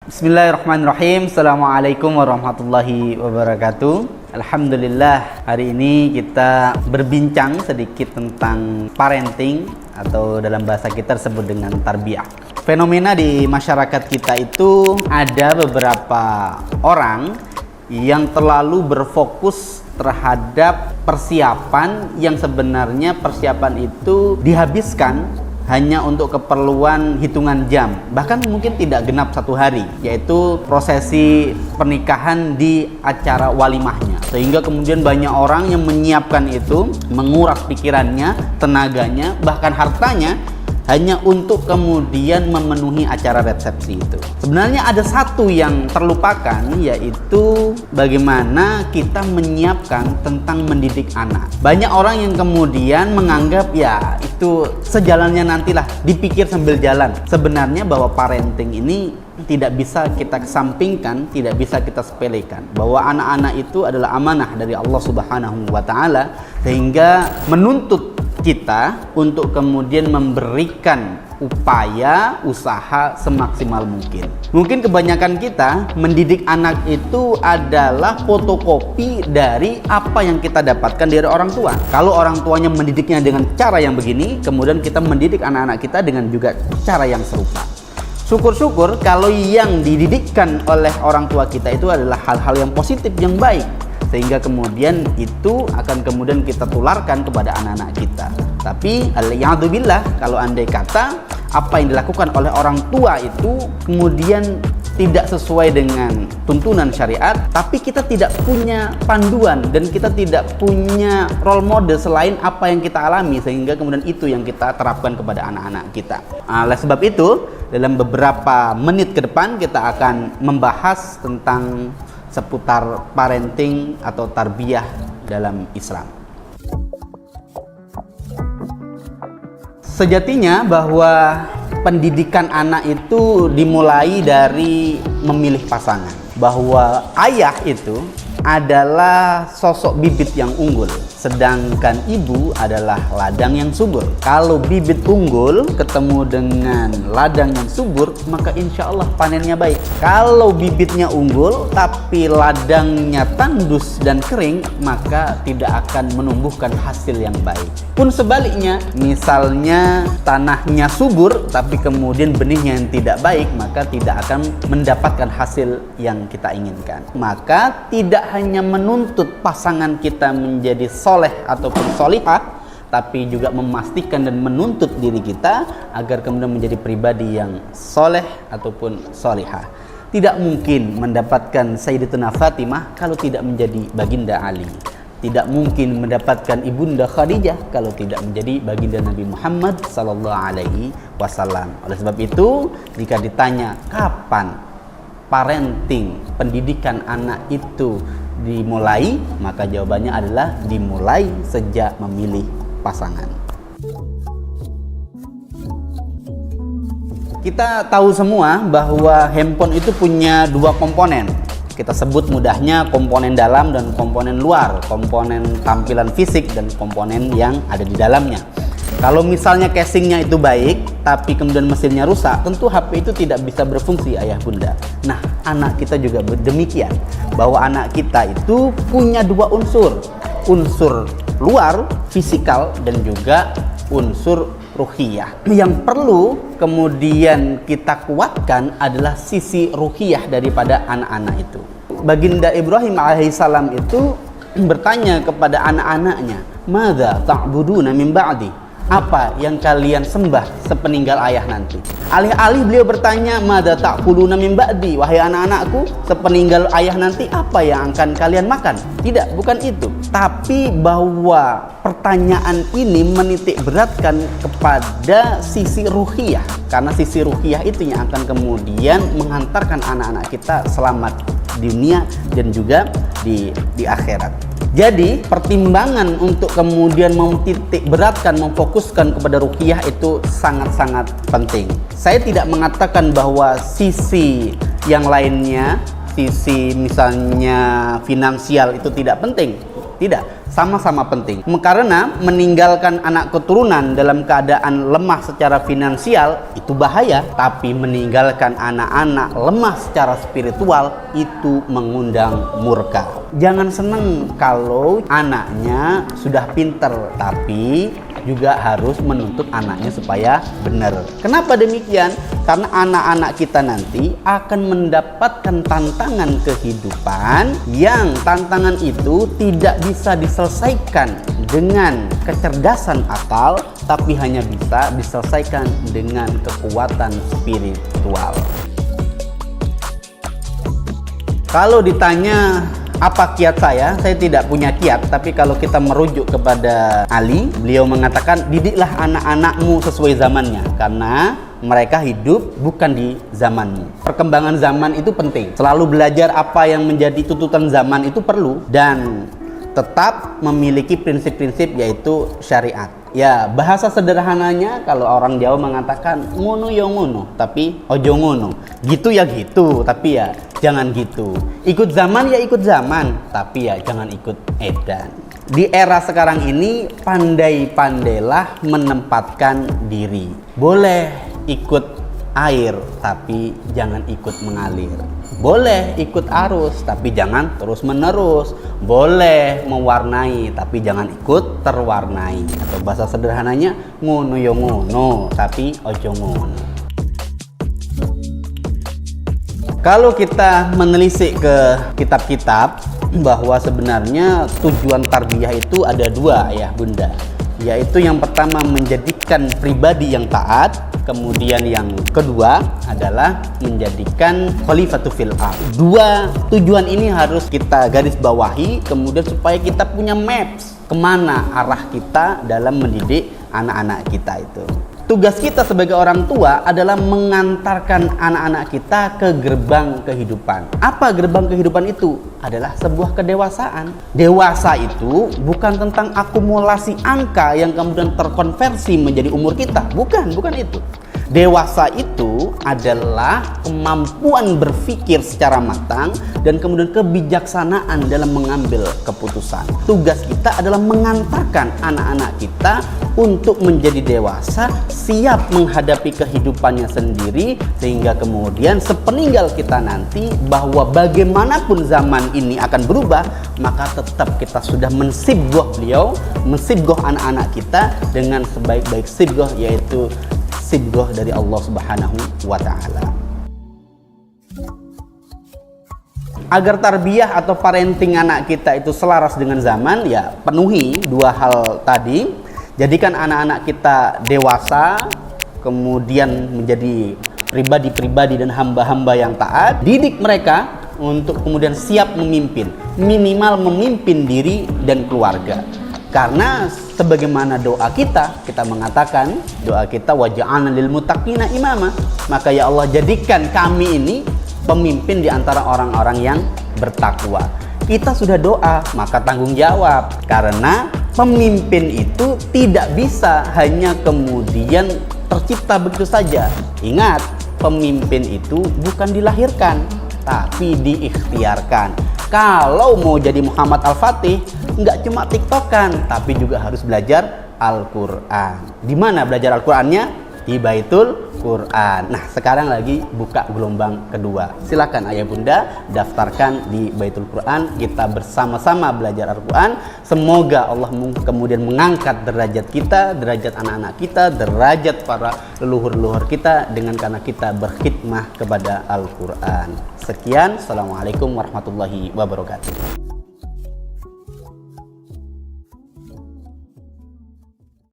Bismillahirrahmanirrahim. Assalamualaikum warahmatullahi wabarakatuh. Alhamdulillah, hari ini kita berbincang sedikit tentang parenting atau dalam bahasa kita disebut dengan tarbiyah. Fenomena di masyarakat kita itu ada beberapa orang yang terlalu berfokus terhadap persiapan yang sebenarnya persiapan itu dihabiskan hanya untuk keperluan hitungan jam, bahkan mungkin tidak genap 1 hari, yaitu prosesi pernikahan di acara walimahnya. Sehingga kemudian banyak orang yang menyiapkan itu, menguras pikirannya, tenaganya, bahkan hartanya hanya untuk kemudian memenuhi acara resepsi itu. Sebenarnya ada satu yang terlupakan, yaitu bagaimana kita menyiapkan tentang mendidik anak. Banyak orang yang kemudian menganggap ya itu sejalannya nantilah, dipikir sambil jalan. Sebenarnya bahwa parenting ini tidak bisa kita kesampingkan, tidak bisa kita sepelekan. Bahwa anak-anak itu adalah amanah dari Allah Subhanahu wa Ta'ala, sehingga menuntut kita untuk kemudian memberikan upaya usaha semaksimal mungkin. Mungkin kebanyakan kita mendidik anak itu adalah fotokopi dari apa yang kita dapatkan dari orang tua. Kalau orang tuanya mendidiknya dengan cara yang begini, kemudian kita mendidik anak-anak kita dengan juga cara yang serupa. Syukur-syukur kalau yang dididikkan oleh orang tua kita itu adalah hal-hal yang positif, yang baik, sehingga kemudian itu akan kemudian kita tularkan kepada anak-anak kita. Tapi alhamdulillah, kalau andai kata apa yang dilakukan oleh orang tua itu kemudian tidak sesuai dengan tuntunan syariat, tapi kita tidak punya panduan dan kita tidak punya role model selain apa yang kita alami, sehingga kemudian itu yang kita terapkan kepada anak-anak kita. Oleh sebab itu, dalam beberapa menit ke depan kita akan membahas tentang seputar parenting atau tarbiyah dalam Islam. Sejatinya bahwa pendidikan anak itu dimulai dari memilih pasangan. Bahwa ayah itu adalah sosok bibit yang unggul, sedangkan ibu adalah ladang yang subur. Kalau bibit unggul ketemu dengan ladang yang subur, maka insya Allah panennya baik. Kalau bibitnya unggul tapi ladangnya tandus dan kering, maka tidak akan menumbuhkan hasil yang baik. Pun sebaliknya, misalnya tanahnya subur tapi kemudian benihnya yang tidak baik, maka tidak akan mendapatkan hasil yang kita inginkan. Maka tidak hanya menuntut pasangan kita menjadi soleh ataupun solihah, tapi juga memastikan dan menuntut diri kita agar kemudian menjadi pribadi yang soleh ataupun solihah. Tidak mungkin mendapatkan Sayyidatuna Fatimah kalau tidak menjadi Baginda Ali. Tidak mungkin mendapatkan Ibunda Khadijah kalau tidak menjadi Baginda Nabi Muhammad SAW. Oleh sebab itu, jika ditanya kapan parenting, pendidikan anak itu dimulai, maka jawabannya adalah dimulai sejak memilih pasangan. Kita tahu semua bahwa handphone itu punya 2 komponen. Kita sebut mudahnya komponen dalam dan komponen luar, komponen tampilan fisik dan komponen yang ada di dalamnya. Kalau misalnya casingnya itu baik, tapi kemudian mesinnya rusak, tentu HP itu tidak bisa berfungsi, ayah bunda. Nah, anak kita juga demikian, bahwa anak kita itu punya 2 unsur. Unsur luar, fisikal, dan juga unsur ruhiyah. Yang perlu kemudian kita kuatkan adalah sisi ruhiyah daripada anak-anak itu. Baginda Ibrahim alaihissalam itu bertanya kepada anak-anaknya, "Madza ta'buduna min ba'di?" Apa yang kalian sembah sepeninggal ayah nanti? Alih-alih beliau bertanya, "Madza ta'kuluna min ba'di?" Wahai anak-anakku, sepeninggal ayah nanti apa yang akan kalian makan? Tidak, bukan itu. Tapi bahwa pertanyaan ini menitik beratkan kepada sisi ruhiyah, karena sisi ruhiyah itu yang akan kemudian menghantarkan anak-anak kita selamat di dunia dan juga di akhirat. Jadi pertimbangan untuk kemudian mentitik beratkan, memfokuskan kepada ruqyah itu sangat-sangat penting. Saya tidak mengatakan bahwa sisi yang lainnya, sisi misalnya finansial itu tidak penting. Tidak, sama-sama penting. Karena meninggalkan anak keturunan dalam keadaan lemah secara finansial itu bahaya, tapi meninggalkan anak-anak lemah secara spiritual itu mengundang murka. Jangan senang kalau anaknya sudah pinter, tapi juga harus menuntut anaknya supaya benar. Kenapa demikian? Karena anak-anak kita nanti akan mendapatkan tantangan kehidupan yang tantangan itu tidak bisa diselesaikan dengan kecerdasan akal, tapi hanya bisa diselesaikan dengan kekuatan spiritual. Kalau ditanya apa kiat saya tidak punya kiat, tapi kalau kita merujuk kepada Ali, beliau mengatakan didiklah anak-anakmu sesuai zamannya, karena mereka hidup bukan di zamanmu. Perkembangan zaman itu penting, selalu belajar apa yang menjadi tuntutan zaman itu perlu, dan tetap memiliki prinsip-prinsip yaitu syariat. Ya, bahasa sederhananya kalau orang Jawa mengatakan ngono ya ngono, tapi ojo ngono. Gitu ya gitu, tapi ya jangan gitu. Ikut zaman ya ikut zaman, tapi ya jangan ikut edan. Di era sekarang ini pandai-pandailah menempatkan diri. Boleh ikut air, tapi jangan ikut mengalir. Boleh ikut arus, tapi jangan terus-menerus. Boleh mewarnai, tapi jangan ikut terwarnai. Atau bahasa sederhananya, ngono yo ngono, tapi ojo ngono. Kalau kita menelisik ke kitab-kitab, bahwa sebenarnya tujuan tarbiyah itu ada dua ya bunda, yaitu yang pertama menjadikan pribadi yang taat, kemudian yang kedua adalah menjadikan khalifatu fil ardh. Dua tujuan ini harus kita garis bawahi, kemudian supaya kita punya maps kemana arah kita dalam mendidik anak-anak kita itu. Tugas kita sebagai orang tua adalah mengantarkan anak-anak kita ke gerbang kehidupan. Apa gerbang kehidupan itu? Adalah sebuah kedewasaan. Dewasa itu bukan tentang akumulasi angka yang kemudian terkonversi menjadi umur kita. Bukan itu. Dewasa itu adalah kemampuan berpikir secara matang dan kemudian kebijaksanaan dalam mengambil keputusan. Tugas kita adalah mengantarkan anak-anak kita untuk menjadi dewasa, siap menghadapi kehidupannya sendiri, sehingga kemudian sepeninggal kita nanti bahwa bagaimanapun zaman ini akan berubah, maka tetap kita sudah mensibgoh beliau, mensibgoh anak-anak kita dengan sebaik-baik sibgoh, yaitu sibgoh dari Allah Subhanahu wa Ta'ala. Agar tarbiyah atau parenting anak kita itu selaras dengan zaman, ya penuhi dua hal tadi. Jadikan anak-anak kita dewasa, kemudian menjadi pribadi-pribadi dan hamba-hamba yang taat. Didik mereka untuk kemudian siap memimpin, minimal memimpin diri dan keluarga. Karena sebagaimana doa kita mengatakan, doa kita waja'alna lil muttaqina imama, maka ya Allah jadikan kami ini pemimpin di antara orang-orang yang bertakwa. Kita sudah doa, maka tanggung jawab, karena pemimpin itu tidak bisa hanya kemudian tercipta begitu saja. Ingat, pemimpin itu bukan dilahirkan, tapi diikhtiarkan. Kalau mau jadi Muhammad Al-Fatih, nggak cuma tiktokan, tapi juga harus belajar Al-Quran. Di mana belajar Al-Qurannya? Di Baitul Quran. Nah, sekarang lagi buka gelombang kedua. Silakan ayah bunda daftarkan di Baitul Quran. Kita bersama-sama belajar Al-Quran. Semoga Allah kemudian mengangkat derajat kita, derajat anak-anak kita, derajat para leluhur-leluhur kita dengan karena kita berkhidmah kepada Al-Quran. Sekian, Assalamualaikum warahmatullahi wabarakatuh.